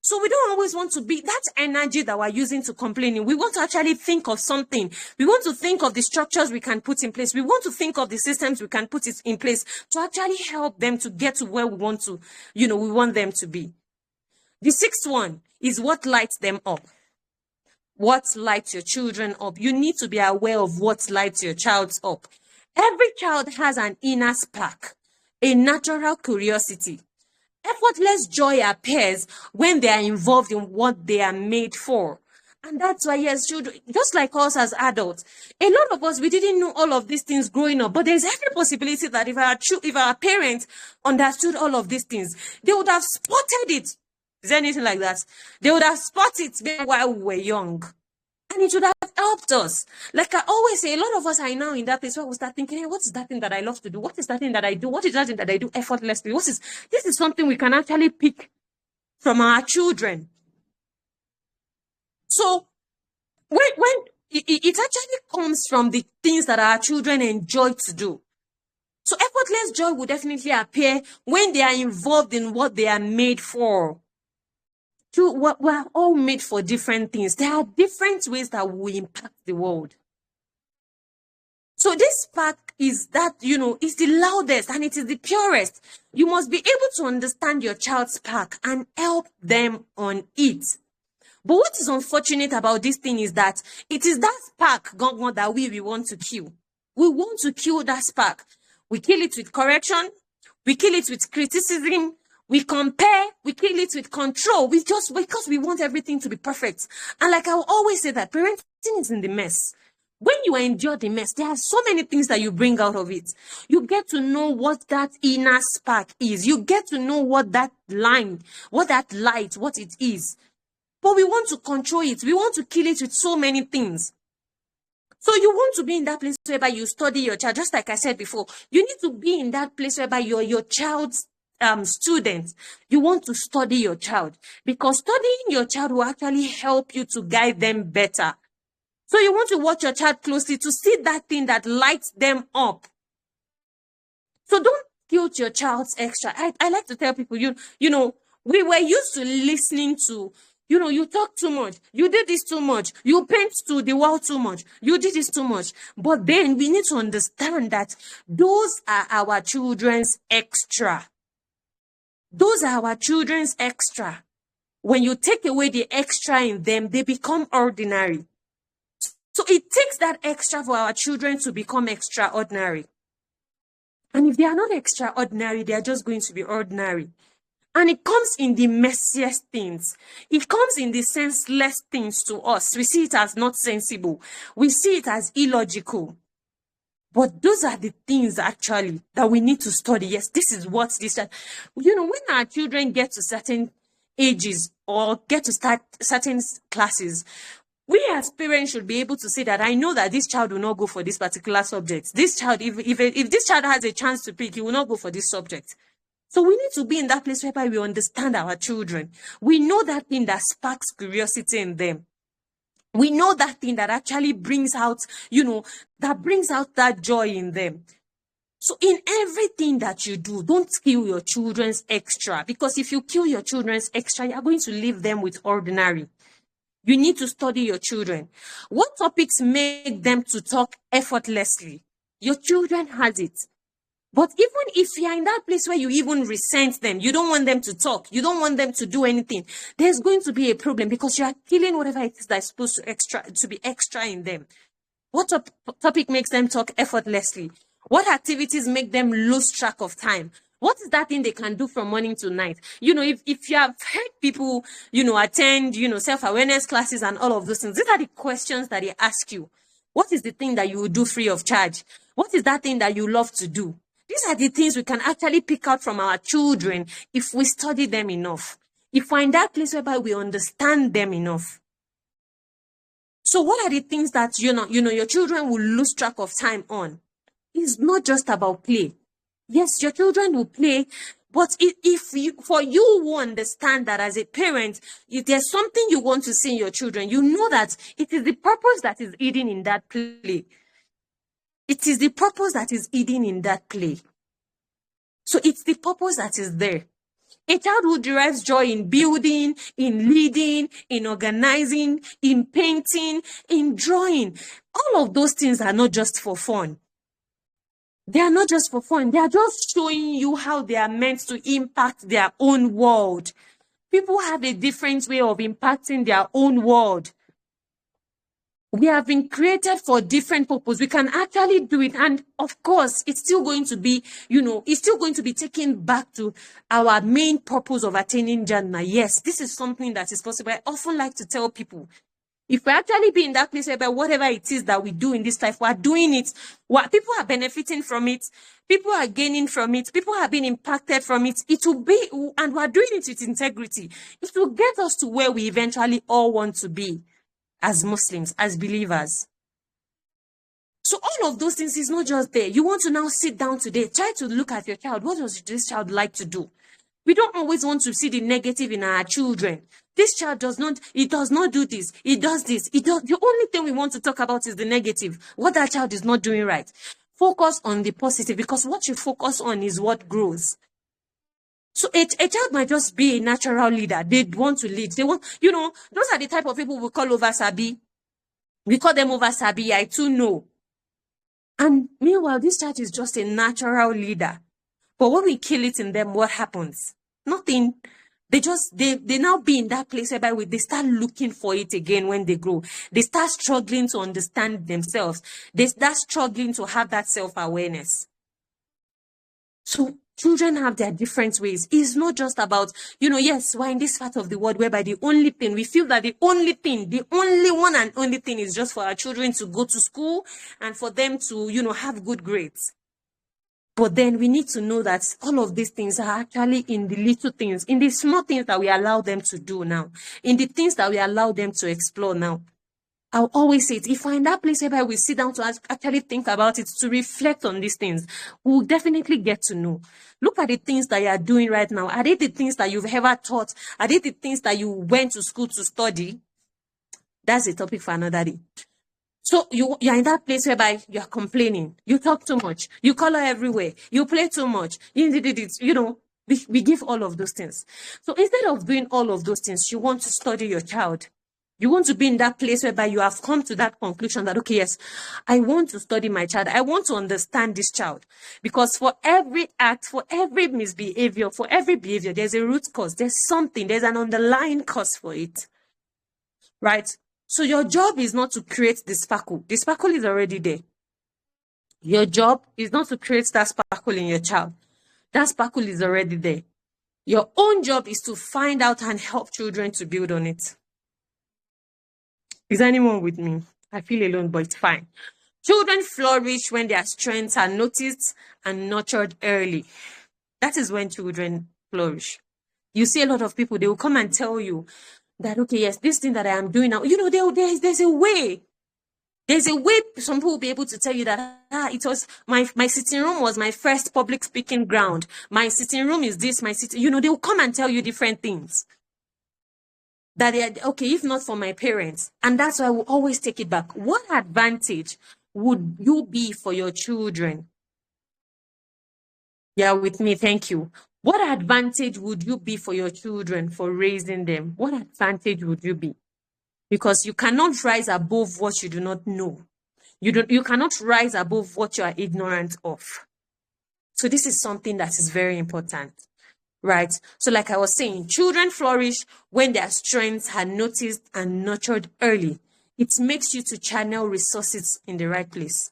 So we don't always want to be that energy that we're using to complaining. We want to actually think of something. We want to think of the structures we can put in place. We want to think of the systems we can put in place to actually help them to get to where we want to, we want them to be. The sixth one is what lights them up. What lights your children up? You need to be aware of what lights your child up. Every child has an inner spark, a natural curiosity. Effortless joy appears when they are involved in what they are made for. And that's why, yes, children, just like us as adults, a lot of us, we didn't know all of these things growing up. But there's every possibility that if our parents understood all of these things, they would have spotted it. Is there anything like that? They would have spotted it while we were young. And it would have helped us. Like I always say, a lot of us are now in that place where we start thinking, hey, what is that thing that I love to do? What is that thing that I do? What is that thing that I do effortlessly? This is something we can actually pick from our children. So when it actually comes from the things that our children enjoy to do. So effortless joy will definitely appear when they are involved in what they are made for. We're all made for different things. There are different ways that will impact the world. So this spark is that, is the loudest and it is the purest. You must be able to understand your child's spark and help them on it. But what is unfortunate about this thing is that it is that spark, God, that we want to kill. We want to kill that spark. We kill it with correction. We kill it with criticism. We compare, we kill it with control. Because we want everything to be perfect. And like I will always say that parenting is in the mess. When you endure the mess, there are so many things that you bring out of it. You get to know what that inner spark is. You get to know what that line, what that light, what it is. But we want to control it. We want to kill it with so many things. So you want to be in that place whereby you study your child. Just like I said before, you need to be in that place whereby you're your child's students. You want to study your child, because studying your child will actually help you to guide them better. So you want to watch your child closely to see that thing that lights them up. So don't guilt your child's extra. I like to tell people, we were used to listening to, you talk too much, you did this too much, you paint to the wall too much, you did this too much. But then we need to understand that those are our children's extra. Those are our children's extra. When you take away the extra in them, they become ordinary. So it takes that extra for our children to become extraordinary. And if they are not extraordinary, they are just going to be ordinary. And it comes in the messiest things. It comes in the senseless things to us. We see it as not sensible. We see it as illogical. But those are the things actually that we need to study. Yes, this is what this. When our children get to certain ages or get to start certain classes, we as parents should be able to say that I know that this child will not go for this particular subject. This child, if this child has a chance to pick, he will not go for this subject. So we need to be in that place whereby we understand our children. We know that thing that sparks curiosity in them. We know that thing that actually brings out, that brings out that joy in them. So in everything that you do, don't kill your children's extra. Because if you kill your children's extra, you're going to leave them with ordinary. You need to study your children. What topics make them to talk effortlessly? Your children has it. But even if you're in that place where you even resent them, you don't want them to talk, you don't want them to do anything, there's going to be a problem because you are killing whatever it is that's supposed to be extra in them. What topic makes them talk effortlessly? What activities make them lose track of time? What is that thing they can do from morning to night? If you have heard people, attend, self-awareness classes and all of those things, these are the questions that they ask you. What is the thing that you will do free of charge? What is that thing that you love to do? These are the things we can actually pick out from our children if we study them enough. If we're in that place whereby we understand them enough. So what are the things that, your children will lose track of time on? It's not just about play. Yes, your children will play, but for you who understand that as a parent, if there's something you want to see in your children, you know that it is the purpose that is hidden in that play. It is the purpose that is hidden in that play. So it's the purpose that is there. A child who derives joy in building, in leading, in organizing, in painting, in drawing. All of those things are not just for fun. They are not just for fun. They are just showing you how they are meant to impact their own world. People have a different way of impacting their own world. We have been created for different purposes. We can actually do it. And of course, it's still going to be, it's still going to be taken back to our main purpose of attaining Jannah. Yes, this is something that is possible. I often like to tell people, if we actually be in that place where whatever it is that we do in this life, we're doing it, people are benefiting from it, people are gaining from it, people are being impacted from it, it will be, and we're doing it with integrity. It will get us to where we eventually all want to be as Muslims, as believers. So all of those things is not just there. You want to now sit down today, try to look at your child. What does this child like to do? We don't always want to see the negative in our children. This child does not do this. It does this. The only thing we want to talk about is the negative. What that child is not doing right. Focus on the positive, because what you focus on is what grows. So a child might just be a natural leader. They want to lead. They want, those are the type of people we call over sabi. We call them over sabi. I too know. And meanwhile, this child is just a natural leader. But when we kill it in them, what happens? Nothing. They now be in that place whereby they start looking for it again when they grow. They start struggling to understand themselves. They start struggling to have that self-awareness. So children have their different ways. It's not just about, yes, we're in this part of the world whereby the only thing, we feel that the only one and only thing is just for our children to go to school and for them to, have good grades. But then we need to know that all of these things are actually in the little things, in the small things that we allow them to do now, in the things that we allow them to explore now. I'll always say it. If we're in that place where we sit down to actually think about it, to reflect on these things, we'll definitely get to know. Look at the things that you are doing right now. Are they the things that you've ever taught? Are they the things that you went to school to study? That's a topic for another day. So you're in that place whereby you're complaining. You talk too much. You color everywhere. You play too much. We give all of those things. So instead of doing all of those things, you want to study your child. You want to be in that place whereby you have come to that conclusion that, okay, yes, I want to study my child. I want to understand this child. Because for every act, for every misbehavior, for every behavior, there's a root cause. There's an underlying cause for it. Right? So your job is not to create the sparkle. The sparkle is already there. Your job is not to create that sparkle in your child. That sparkle is already there. Your own job is to find out and help children to build on it. Is anyone with me? I feel alone, but it's fine. Children flourish when their strengths are noticed and nurtured early. That is when children flourish. You see a lot of people, they will come and tell you that, okay, yes, this thing that I am doing now, there's a way. There's a way some people will be able to tell you that, it was my sitting room was my first public speaking ground. My sitting room is this, they will come and tell you different things. That they are, okay, if not for my parents. And that's why I will always take it back. What advantage would you be for your children? Yeah, with me, thank you. What advantage would you be for your children for raising them? What advantage would you be? because you cannot rise above what you do not know. You cannot rise above what you are ignorant of. So this is something that is very important, right? So like I was saying, children flourish when their strengths are noticed and nurtured early. It makes you to channel resources in the right place.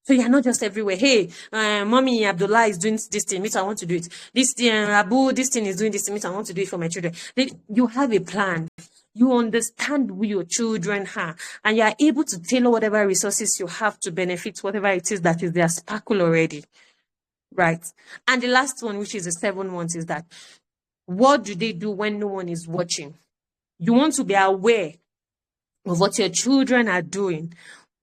So you're not just everywhere. Hey, mommy Abdullah is doing this thing, me too, I want to do it. This thing, Abu, this thing is doing this, me too, I want to do it for my children. You have a plan. You understand who your children are, and you are able to tailor whatever resources you have to benefit whatever it is that is their sparkle already. Right. And the last one, which is the 7 months, is that what do they do when no one is watching? You want to be aware of what your children are doing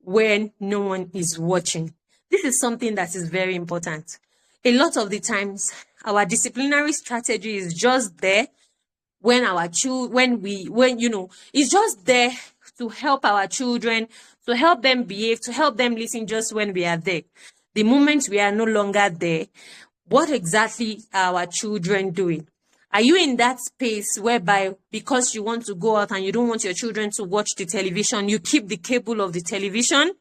when no one is watching. This is something that is very important. A lot of the times, our disciplinary strategy is just there when it's just there to help our children, to help them behave, to help them listen just when we are there. The moment we are no longer there, what exactly are our children doing? Are you in that space whereby because you want to go out and you don't want your children to watch the television, you keep the cable of the television?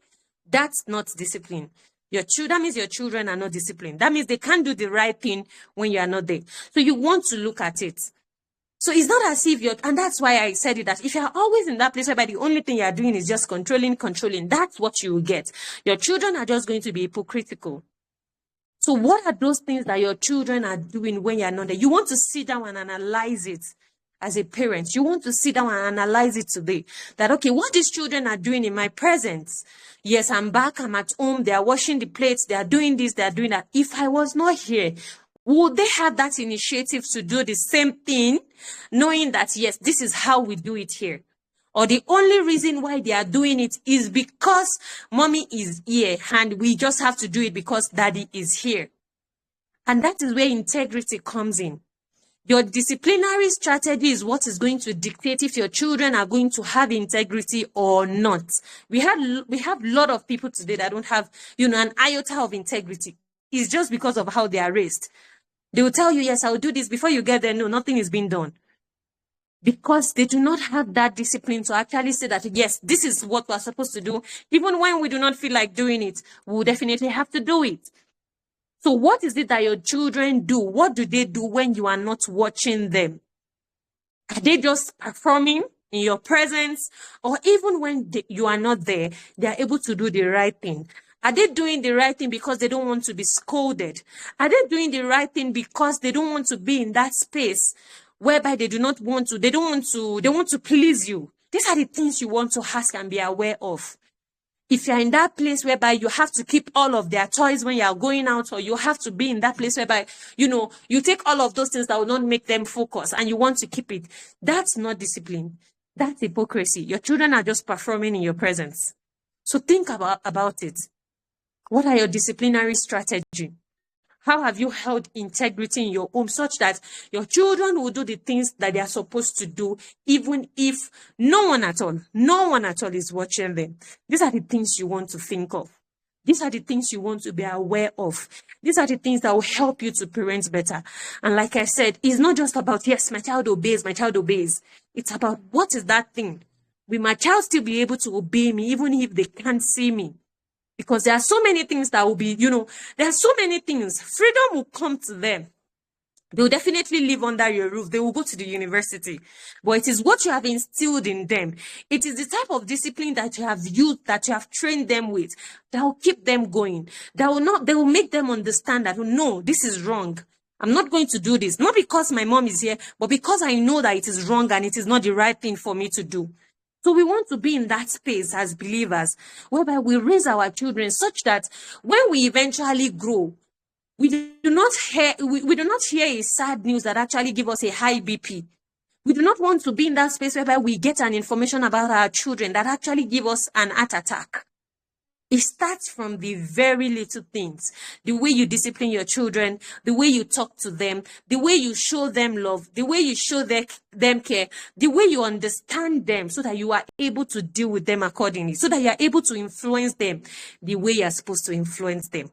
That's not discipline. That means your children are not disciplined. That means they can't do the right thing when you are not there. So you want to look at it. So it's not as if and that's why I said it, that if you're always in that place whereby the only thing you're doing is just controlling, that's what you will get. Your children are just going to be hypocritical. So what are those things that your children are doing when you're not there? You want to sit down and analyze it as a parent. You want to sit down and analyze it today. That, okay, what these children are doing in my presence. Yes, I'm back, I'm at home, they are washing the plates, they are doing this, they are doing that. If I was not here, would they have that initiative to do the same thing, knowing that, yes, this is how we do it here? Or the only reason why they are doing it is because mommy is here and we just have to do it because daddy is here. And that is where integrity comes in. Your disciplinary strategy is what is going to dictate if your children are going to have integrity or not. We have a lot of people today that don't have, an iota of integrity. It's just because of how they are raised. They will tell you, yes, I'll do this. Before you get there, no, nothing is being done. Because they do not have that discipline to actually say that, yes, this is what we're supposed to do. Even when we do not feel like doing it, we'll definitely have to do it. So what is it that your children do? What do they do when you are not watching them? Are they just performing in your presence? Or even when you are not there, they are able to do the right thing? Are they doing the right thing because they don't want to be scolded? Are they doing the right thing because they don't want to be in that space whereby they want to please you? These are the things you want to ask and be aware of. If you're in that place whereby you have to keep all of their toys when you're going out, or you have to be in that place whereby, you take all of those things that will not make them focus and you want to keep it, that's not discipline. That's hypocrisy. Your children are just performing in your presence. So think about it. What are your disciplinary strategy? How have you held integrity in your home such that your children will do the things that they are supposed to do, even if no one at all is watching them? These are the things you want to think of. These are the things you want to be aware of. These are the things that will help you to parent better. And like I said, it's not just about, yes, my child obeys. It's about, what is that thing? Will my child still be able to obey me even if they can't see me? Because there are so many things that will be, there are so many things. Freedom will come to them. They will definitely live under your roof. They will go to the university. But it is what you have instilled in them. It is the type of discipline that you have used, that you have trained them with, that will keep them going. They will make them understand that, no, this is wrong. I'm not going to do this. Not because my mom is here, but because I know that it is wrong and it is not the right thing for me to do. So we want to be in that space as believers, whereby we raise our children such that when we eventually grow, we do not hear a sad news that actually give us a high BP. We do not want to be in that space whereby we get an information about our children that actually give us an heart attack. It starts from the very little things. The way you discipline your children, the way you talk to them, the way you show them love, the way you show them care, the way you understand them so that you are able to deal with them accordingly, so that you are able to influence them the way you are supposed to influence them.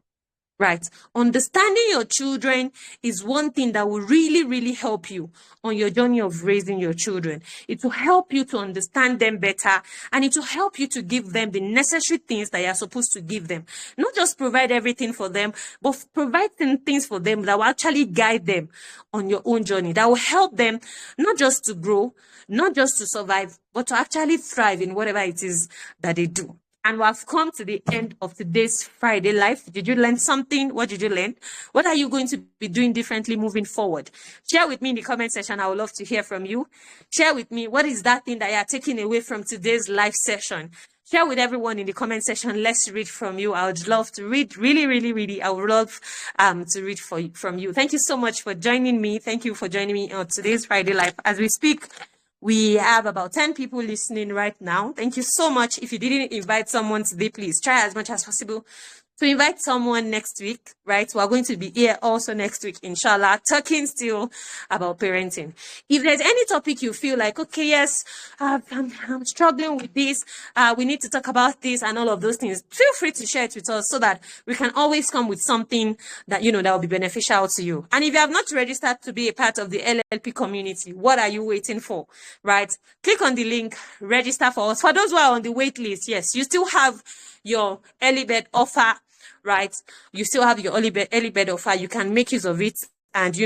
Right. Understanding your children is one thing that will really, really help you on your journey of raising your children. It will help you to understand them better, and it will help you to give them the necessary things that you're supposed to give them. Not just provide everything for them, but provide things for them that will actually guide them on your own journey, that will help them not just to grow, not just to survive, but to actually thrive in whatever it is that they do. And we have come to the end of today's Friday Life. Did you learn something? What did you learn? What are you going to be doing differently moving forward? Share with me in the comment section. I would love to hear from you. Share with me, what is that thing that you are taking away from today's live session? Share with everyone in the comment section. Let's read from you. I would love to read. Really, really, really. I would love to read from you. Thank you so much for joining me. Thank you for joining me on today's Friday Live. As we speak, we have about 10 people listening right now. Thank you so much. If you didn't invite someone today, please try as much as possible to invite someone next week, right? We're going to be here also next week, inshallah, talking still about parenting. If there's any topic you feel like, okay, yes, I'm struggling with this, we need to talk about this and all of those things, feel free to share it with us so that we can always come with something that, that will be beneficial to you. And if you have not registered to be a part of the LLP community, what are you waiting for, right? Click on the link, register for us. For those who are on the wait list, yes, you still have your early bird offer, right? You still have your early bird offer. You can make use of it and,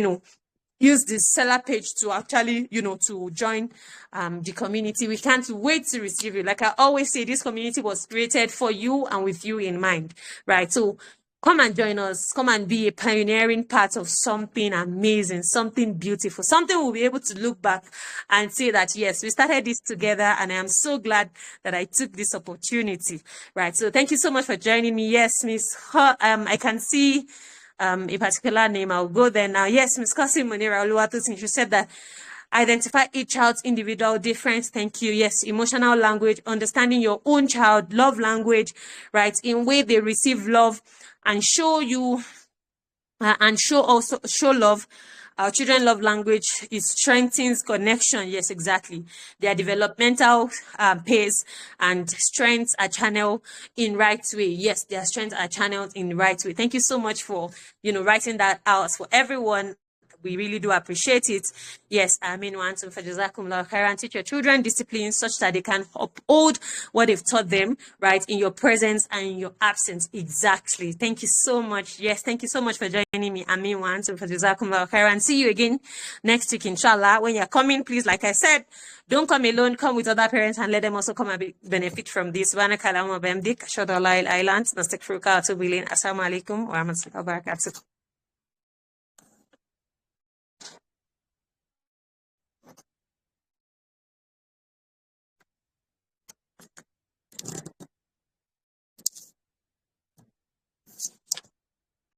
use the seller page to actually, to join the community. We can't wait to receive you. Like I always say, this community was created for you and with you in mind, right? So come and join us. Come and be a pioneering part of something amazing, something beautiful, something we'll be able to look back and say that, yes, we started this together, and I am so glad that I took this opportunity, right? So thank you so much for joining me. Yes, Miss, I can see a particular name. I'll go there now. Yes, Miss Kosi Munira Oluwatosin, she said that identify each child's individual difference. Thank you. Yes, emotional language, understanding your own child, love language, right? In way they receive love and show you and show love. Our children love language. It strengthens connection. Yes, exactly. Their developmental pace and strengths are channeled in right way. Yes, their strengths are channeled in right way. Thank you so much for, writing that out for everyone. We really do appreciate it. Yes, I mean, want to and teach your children discipline such that they can uphold what they've taught them, right, in your presence and in your absence. Exactly. Thank you so much. Yes, thank you so much for joining me. I mean, want to and see you again next week, inshallah. When you're coming, please, like I said, don't come alone. Come with other parents and let them also come and benefit from this. Assalamu alaikum wa rahmatullahi wa barakatuh.